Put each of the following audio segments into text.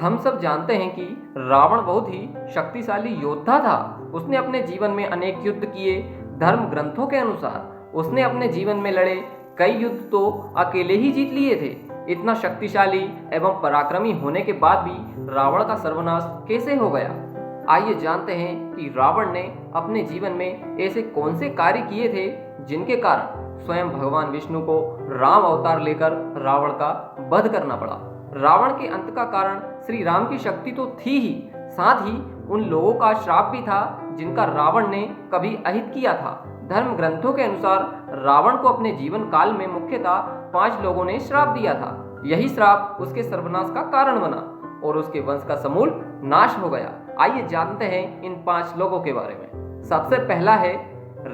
हम सब जानते हैं कि रावण बहुत ही शक्तिशाली योद्धा था। उसने अपने जीवन में अनेक युद्ध किए। धर्म ग्रंथों के अनुसार उसने अपने जीवन में लड़े कई युद्ध तो अकेले ही जीत लिए थे। इतना शक्तिशाली एवं पराक्रमी होने के बाद भी रावण का सर्वनाश कैसे हो गया? आइए जानते हैं कि रावण ने अपने जीवन में ऐसे कौन से कार्य किए थे जिनके कारण स्वयं भगवान विष्णु को राम अवतार लेकर रावण का वध करना पड़ा। रावण के अंत का कारण श्री राम की शक्ति तो थी ही, साथ ही उन लोगों का श्राप भी था जिनका रावण ने कभी अहित किया था। धर्म ग्रंथों के अनुसार रावण को अपने जीवन काल में मुख्यतः 5 लोगों ने श्राप दिया था। यही श्राप उसके सर्वनाश का कारण बना और उसके वंश का समूल नाश हो गया। आइए जानते हैं इन 5 लोगों के बारे में। सबसे पहला है,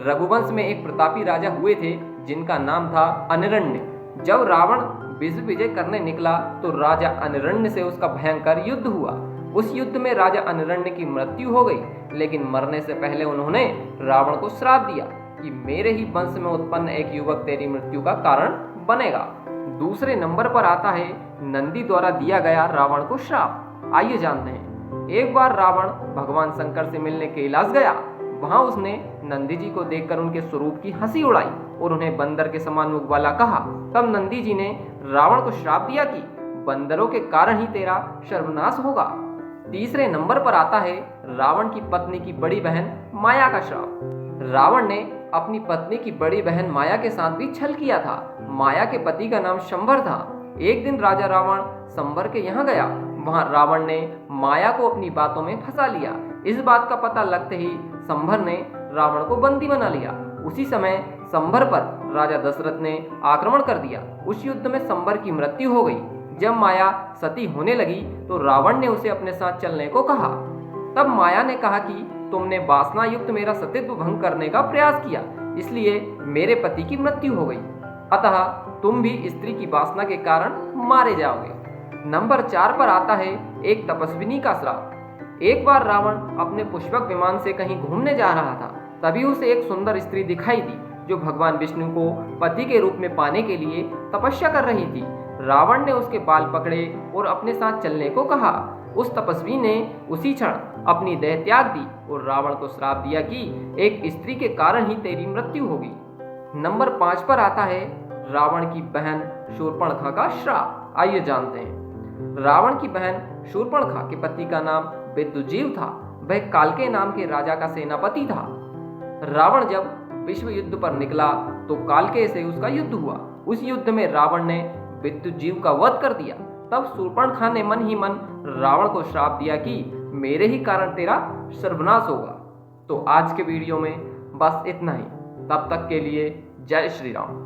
रघुवंश में एक प्रतापी राजा हुए थे जिनका नाम था अनिरण्य। जब रावण विश्व विजय करने निकला तो राजा अनिरण्य से उसका भयंकर युद्ध हुआ। उस युद्ध में राजा अनिरण्य की मृत्यु हो गई, लेकिन मरने से पहले उन्होंने रावण को श्राप दिया कि मेरे ही वंश में उत्पन्न एक युवक तेरी मृत्यु का कारण बनेगा। दूसरे नंबर पर आता है नंदी द्वारा दिया गया रावण को श्राप। आइए जानते हैं। एक बार रावण भगवान शंकर से मिलने कैलाश गया। वहां उसने नंदी जी को देखकर उनके स्वरूप की हंसी उड़ाई और उन्हें बंदर के समान मुख वाला कहा। तब नंदी जी ने रावण को श्राप दिया कि बंदरों के कारण ही तेरा सर्वनाश होगा। तीसरे नंबर पर आता है रावण की पत्नी की बड़ी बहन माया का श्राप। रावण ने अपनी पत्नी की बड़ी बहन माया के साथ भी छल किया था। माया के पति का नाम शंबर था। एक दिन राजा रावण शंबर के यहाँ गया। वहां रावण ने माया को अपनी बातों में फंसा लिया। इस बात का पता लगते ही शंबर ने रावण को बंदी बना लिया। उसी समय शंबर पर राजा दशरथ ने आक्रमण कर दिया। उस युद्ध में शंबर की मृत्यु हो गई। जब माया सती होने लगी तो रावण ने उसे अपने साथ चलने को कहा। तब माया ने कहा कि तुमने वासना युक्त मेरा सतीत्व भंग करने का प्रयास किया, इसलिए मेरे पति की मृत्यु हो गई। अतः तुम भी स्त्री की वासना के कारण मारे जाओगे। नंबर 4 पर आता है एक तपस्विनी का श्राप। एक बार रावण अपने पुष्पक विमान से कहीं घूमने जा रहा था। तभी उसे एक सुंदर स्त्री दिखाई दी जो भगवान विष्णु को पति के रूप में पाने के लिए तपस्या कर रही थी। रावण ने उसके बाल पकड़े और अपने साथ चलने को कहा। उस तपस्वी ने उसी क्षण अपनी देह त्याग दी और रावण को श्राप दिया कि एक स्त्री के कारण ही तेरी मृत्यु होगी। नंबर 5 पर आता है रावण की बहन शूर्पणखा का श्राप। आइए जानते हैं। रावण की बहन शूर्पणखा के पति का नाम विद्युजीव था। वह कालके नाम के राजा का सेनापति था। रावण जब विश्व युद्ध पर निकला तो कालके से उसका युद्ध हुआ। उस युद्ध में रावण ने विद्युजीव का वध कर दिया। तब शूर्पणखा ने मन ही मन रावण को श्राप दिया कि मेरे ही कारण तेरा सर्वनाश होगा। तो आज के वीडियो में बस इतना ही। तब तक के लिए जय श्री राम।